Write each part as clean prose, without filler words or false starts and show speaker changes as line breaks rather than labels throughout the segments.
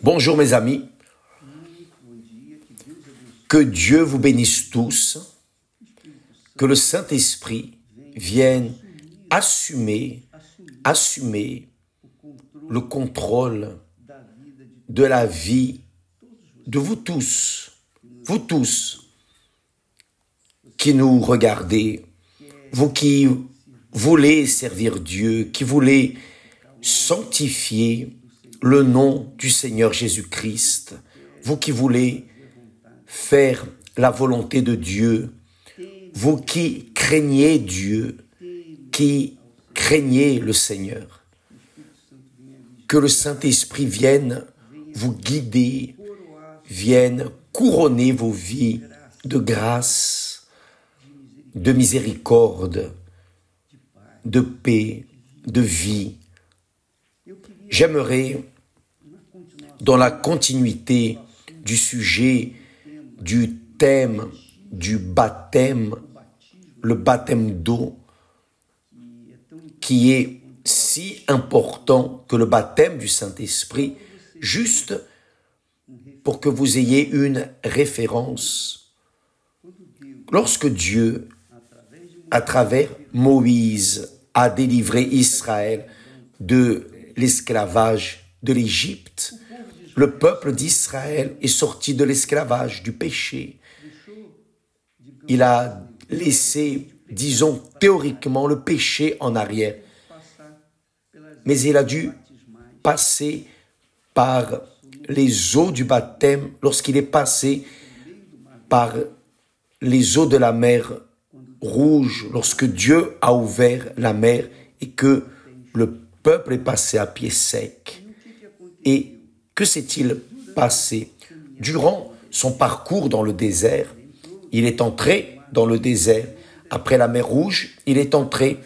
Bonjour mes amis, que Dieu vous bénisse tous, que le Saint-Esprit vienne assumer le contrôle de la vie de vous tous qui nous regardez, vous qui voulez servir Dieu, qui voulez sanctifier le nom du Seigneur Jésus-Christ, vous qui voulez faire la volonté de Dieu, vous qui craignez Dieu, qui craignez le Seigneur. Que le Saint-Esprit vienne vous guider, vienne couronner vos vies de grâce, de miséricorde, de paix, de vie. J'aimerais, dans la continuité du sujet, du thème du baptême, le baptême d'eau, qui est si important que le baptême du Saint-Esprit, juste pour que vous ayez une référence. Lorsque Dieu, à travers Moïse, a délivré Israël de l'esclavage de l'Égypte, le peuple d'Israël est sorti de l'esclavage, du péché. Il a laissé, disons théoriquement, le péché en arrière. Mais il a dû passer par les eaux du baptême, lorsqu'il est passé par les eaux de la mer Rouge, lorsque Dieu a ouvert la mer et que le peuple est passé à pied sec. Et que s'est-il passé? Durant son parcours dans le désert, il est entré dans le désert. Après la mer Rouge, il est entré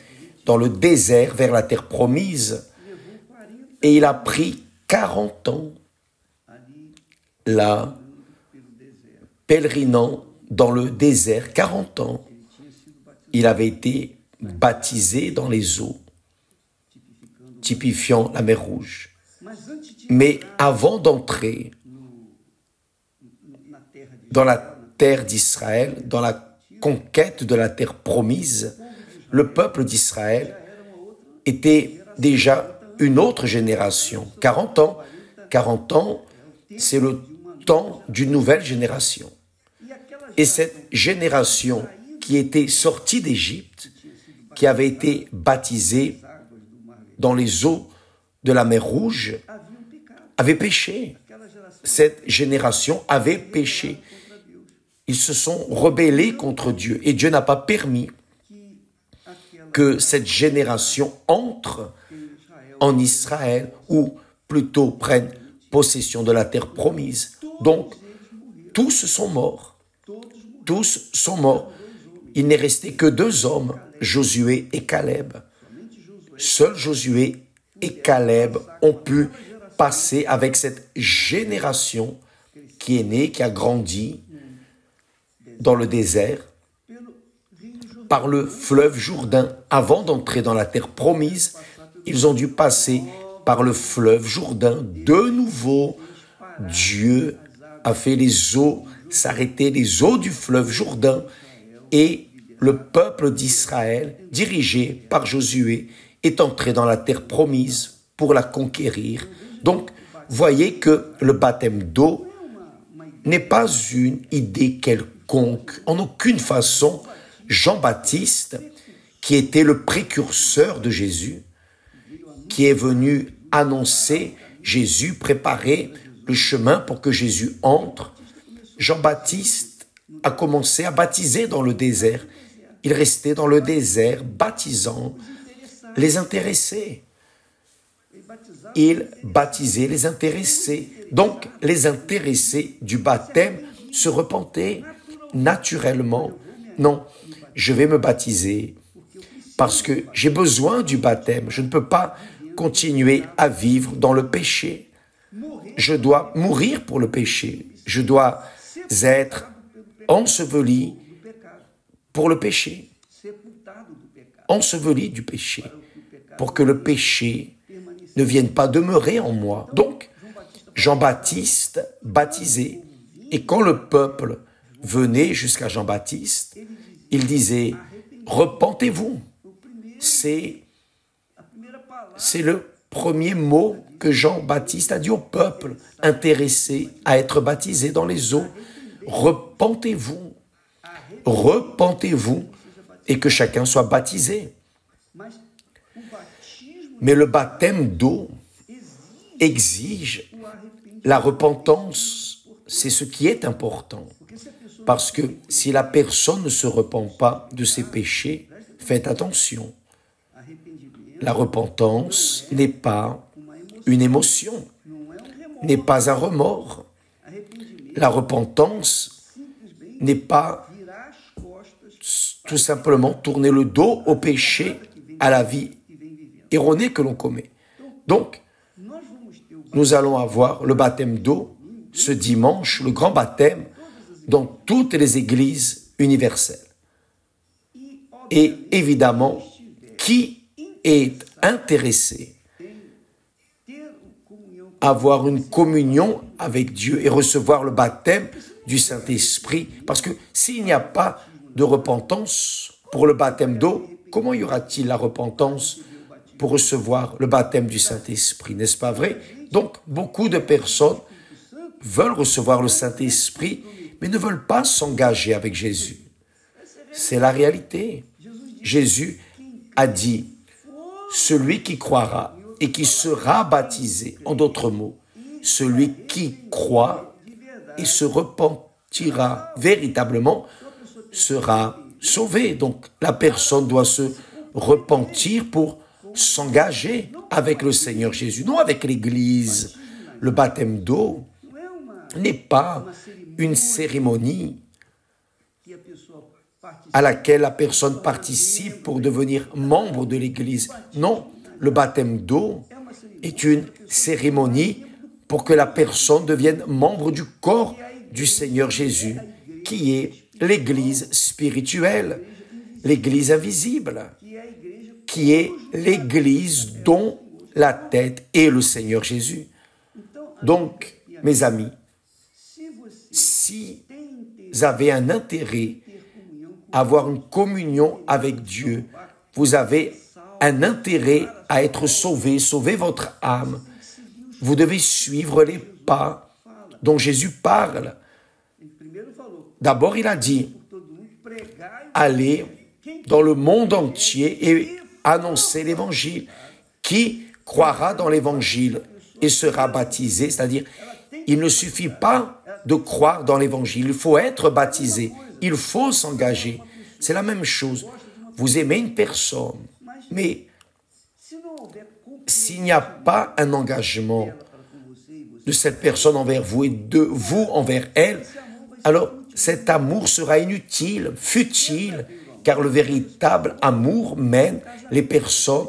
dans le désert vers la terre promise. Et il a pris 40 ans, là, pèlerinant dans le désert, 40 ans. Il avait été baptisé dans les eaux, typifiant la mer Rouge. Mais avant d'entrer dans la terre d'Israël, dans la conquête de la terre promise, le peuple d'Israël était déjà une autre génération. 40 ans, c'est le temps d'une nouvelle génération. Et cette génération qui était sortie d'Égypte, qui avait été baptisée dans les eaux de la mer Rouge, avait péché. Cette génération avait péché. Ils se sont rebellés contre Dieu et Dieu n'a pas permis que cette génération entre en Israël ou plutôt prenne possession de la terre promise. Donc, tous sont morts. Tous sont morts. Il n'est resté que 2 hommes, Josué et Caleb. Seuls Josué et Caleb ont pu passer avec cette génération qui est née, qui a grandi dans le désert, par le fleuve Jourdain. Avant d'entrer dans la terre promise, ils ont dû passer par le fleuve Jourdain. De nouveau, Dieu a fait les eaux s'arrêter, les eaux du fleuve Jourdain, et le peuple d'Israël, dirigé par Josué, est entré dans la terre promise pour la conquérir. Donc, voyez que le baptême d'eau n'est pas une idée quelconque. En aucune façon, Jean-Baptiste, qui était le précurseur de Jésus, qui est venu annoncer Jésus, préparer le chemin pour que Jésus entre, Jean-Baptiste a commencé à baptiser dans le désert. Il restait dans le désert, baptisant les intéressés. Il baptisait les intéressés. Donc, les intéressés du baptême se repentaient naturellement. Non, je vais me baptiser parce que j'ai besoin du baptême. Je ne peux pas continuer à vivre dans le péché. Je dois mourir pour le péché. Je dois être enseveli pour le péché. Enseveli du péché. Pour que le péché ne vienne pas demeurer en moi. Donc, Jean-Baptiste baptisait. Et quand le peuple venait jusqu'à Jean-Baptiste, il disait « Repentez-vous ». C'est le premier mot que Jean-Baptiste a dit au peuple intéressé à être baptisé dans les eaux. Repentez-vous, repentez-vous et que chacun soit baptisé. Mais le baptême d'eau exige la repentance. C'est ce qui est important. Parce que si la personne ne se repent pas de ses péchés, faites attention. La repentance n'est pas une émotion, n'est pas un remords. La repentance n'est pas tout simplement tourner le dos au péché, à la vie erronée que l'on commet. Donc, nous allons avoir le baptême d'eau ce dimanche, le grand baptême, dans toutes les églises universelles. Et évidemment, qui est intéressé à avoir une communion avec Dieu et recevoir le baptême du Saint-Esprit, parce que s'il n'y a pas de repentance pour le baptême d'eau, comment y aura-t-il la repentance pour recevoir le baptême du Saint-Esprit, n'est-ce pas vrai? Donc, beaucoup de personnes veulent recevoir le Saint-Esprit, mais ne veulent pas s'engager avec Jésus. C'est la réalité. Jésus a dit, celui qui croira et qui sera baptisé, en d'autres mots, celui qui croit et se repentira véritablement sera sauvé. Donc, la personne doit se repentir pour s'engager avec le Seigneur Jésus, non avec l'Église. Le baptême d'eau n'est pas une cérémonie à laquelle la personne participe pour devenir membre de l'Église. Non, le baptême d'eau est une cérémonie pour que la personne devienne membre du corps du Seigneur Jésus, qui est l'Église spirituelle, l'Église invisible, qui est l'Église dont la tête est le Seigneur Jésus. Donc, mes amis, si vous avez un intérêt à avoir une communion avec Dieu, vous avez un intérêt à être sauvé, sauver votre âme, vous devez suivre les pas dont Jésus parle. D'abord, il a dit, allez dans le monde entier et annoncer l'évangile. Qui croira dans l'évangile et sera baptisé, c'est-à-dire, il ne suffit pas de croire dans l'évangile, il faut être baptisé, il faut s'engager. C'est la même chose. Vous aimez une personne, mais s'il n'y a pas un engagement de cette personne envers vous et de vous envers elle, alors cet amour sera inutile, futile, car le véritable amour mène les personnes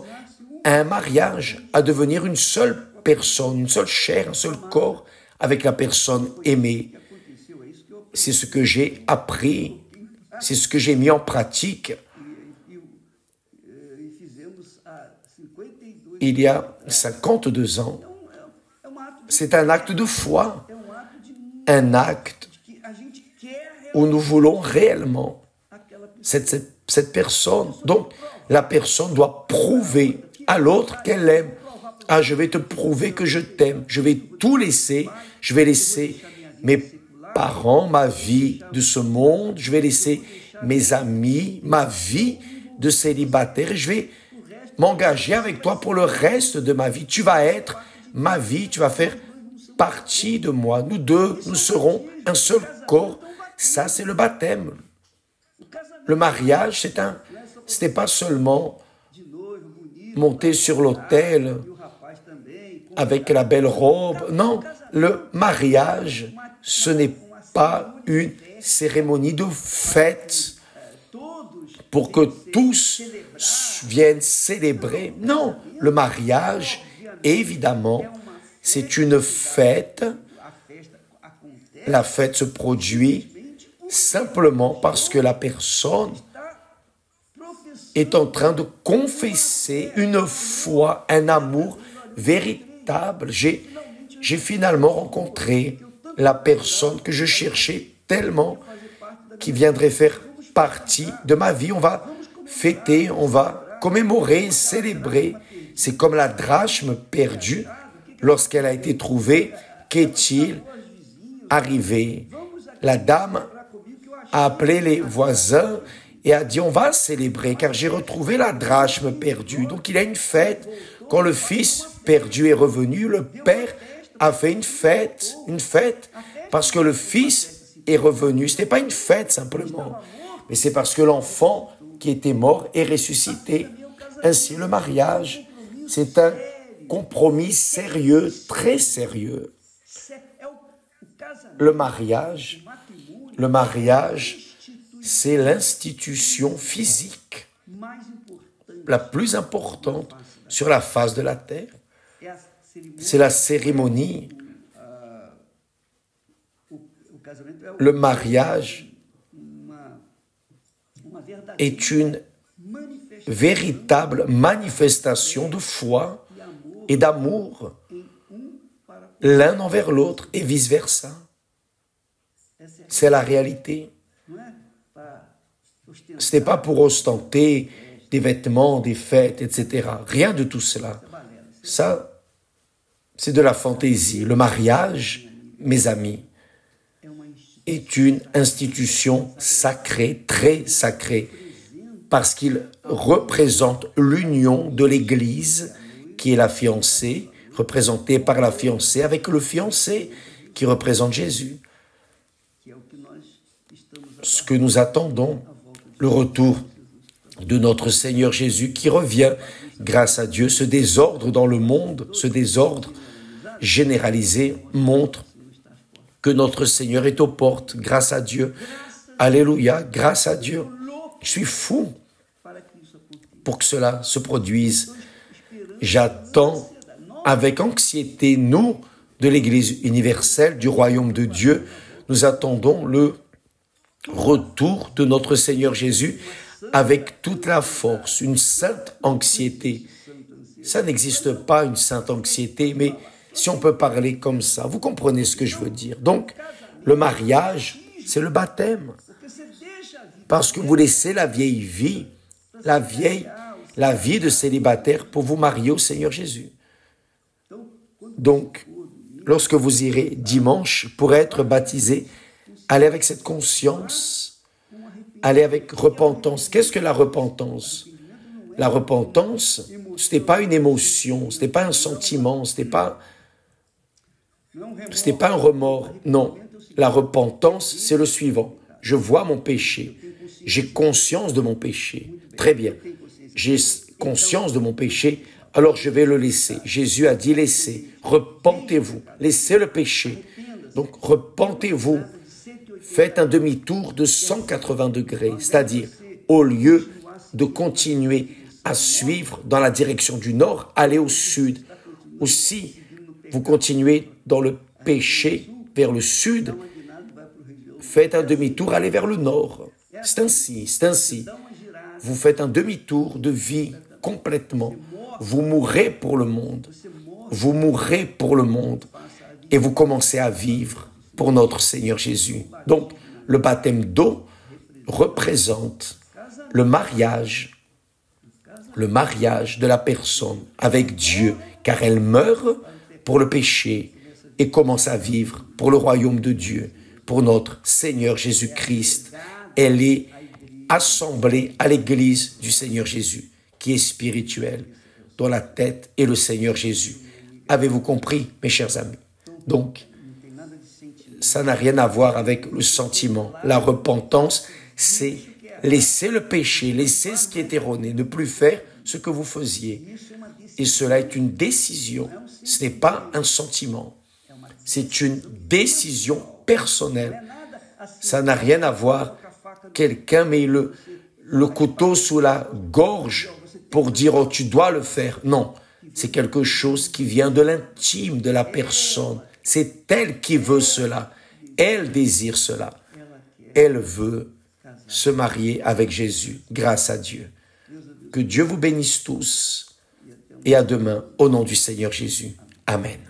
à un mariage, à devenir une seule personne, une seule chair, un seul corps avec la personne aimée. C'est ce que j'ai appris, c'est ce que j'ai mis en pratique. Il y a 52 ans, c'est un acte de foi, un acte où nous voulons réellement cette personne. Donc, la personne doit prouver à l'autre qu'elle l'aime. Ah, je vais te prouver que je t'aime. Je vais tout laisser. Je vais laisser mes parents, ma vie de ce monde. Je vais laisser mes amis, ma vie de célibataire. Et je vais m'engager avec toi pour le reste de ma vie. Tu vas être ma vie. Tu vas faire partie de moi. Nous deux, nous serons un seul corps. Ça, c'est le baptême. Le mariage, c'était pas seulement monter sur l'autel avec la belle robe. Non, le mariage, ce n'est pas une cérémonie de fête pour que tous viennent célébrer. Non, le mariage, évidemment, c'est une fête. La fête se produit simplement parce que la personne est en train de confesser une foi, un amour véritable. J'ai j'ai finalement rencontré la personne que je cherchais tellement, qui viendrait faire partie de ma vie. On va fêter, on va commémorer, célébrer. C'est comme la drachme perdue. Lorsqu'elle a été trouvée, qu'est-il arrivé? La dame a appelé les voisins et a dit, on va célébrer car j'ai retrouvé la drachme perdue. Donc il y a une fête. Quand le fils perdu est revenu, le père a fait une fête parce que le fils est revenu. Ce n'était pas une fête simplement, mais c'est parce que l'enfant qui était mort est ressuscité. Ainsi, le mariage, c'est un compromis sérieux, très sérieux. Le mariage, c'est l'institution physique la plus importante sur la face de la terre. C'est la cérémonie. Le mariage est une véritable manifestation de foi et d'amour l'un envers l'autre et vice-versa. C'est la réalité. Ce n'est pas pour ostenter des vêtements, des fêtes, etc. Rien de tout cela. Ça, c'est de la fantaisie. Le mariage, mes amis, est une institution sacrée, très sacrée, parce qu'il représente l'union de l'Église, qui est la fiancée, représentée par la fiancée, avec le fiancé, qui représente Jésus. Ce que nous attendons, le retour de notre Seigneur Jésus qui revient, grâce à Dieu. Ce désordre dans le monde, ce désordre généralisé montre que notre Seigneur est aux portes, grâce à Dieu. Alléluia, grâce à Dieu. Je suis fou pour que cela se produise. J'attends avec anxiété, nous, de l'Église universelle, du royaume de Dieu, nous attendons le retour de notre Seigneur Jésus avec toute la force, une sainte anxiété. Ça n'existe pas, une sainte anxiété, mais si on peut parler comme ça, vous comprenez ce que je veux dire. Donc, le mariage, c'est le baptême. Parce que vous laissez la vieille vie, la vie de célibataire pour vous marier au Seigneur Jésus. Donc, lorsque vous irez dimanche pour être baptisé, allez avec cette conscience, allez avec repentance. Qu'est-ce que la repentance? La repentance, ce n'est pas une émotion, ce n'est pas un sentiment, ce n'est pas un remords. Non, la repentance, c'est le suivant. Je vois mon péché, j'ai conscience de mon péché. Très bien, j'ai conscience de mon péché, alors je vais le laisser. Jésus a dit laissez, repentez-vous, laissez le péché. Donc repentez-vous, faites un demi-tour de 180 degrés, c'est-à-dire au lieu de continuer à suivre dans la direction du nord, allez au sud. Ou si vous continuez dans le péché vers le sud, faites un demi-tour, allez vers le nord. C'est ainsi. Vous faites un demi-tour de vie complètement. Vous mourrez pour le monde. Vous mourrez pour le monde. Et vous commencez à vivre pour notre Seigneur Jésus. Donc, le baptême d'eau représente le mariage de la personne avec Dieu, car elle meurt pour le péché et commence à vivre pour le royaume de Dieu, pour notre Seigneur Jésus-Christ. Elle est assemblée à l'Église du Seigneur Jésus, qui est spirituelle, dont la tête est le Seigneur Jésus. Avez-vous compris, mes chers amis? Donc, ça n'a rien à voir avec le sentiment. La repentance, c'est laisser le péché, laisser ce qui est erroné, ne plus faire ce que vous faisiez. Et cela est une décision. Ce n'est pas un sentiment. C'est une décision personnelle. Ça n'a rien à voir. Quelqu'un met le couteau sous la gorge pour dire « oh, tu dois le faire ». Non, c'est quelque chose qui vient de l'intime de la personne. C'est elle qui veut cela. Elle désire cela. Elle veut se marier avec Jésus, grâce à Dieu. Que Dieu vous bénisse tous et à demain au nom du Seigneur Jésus. Amen.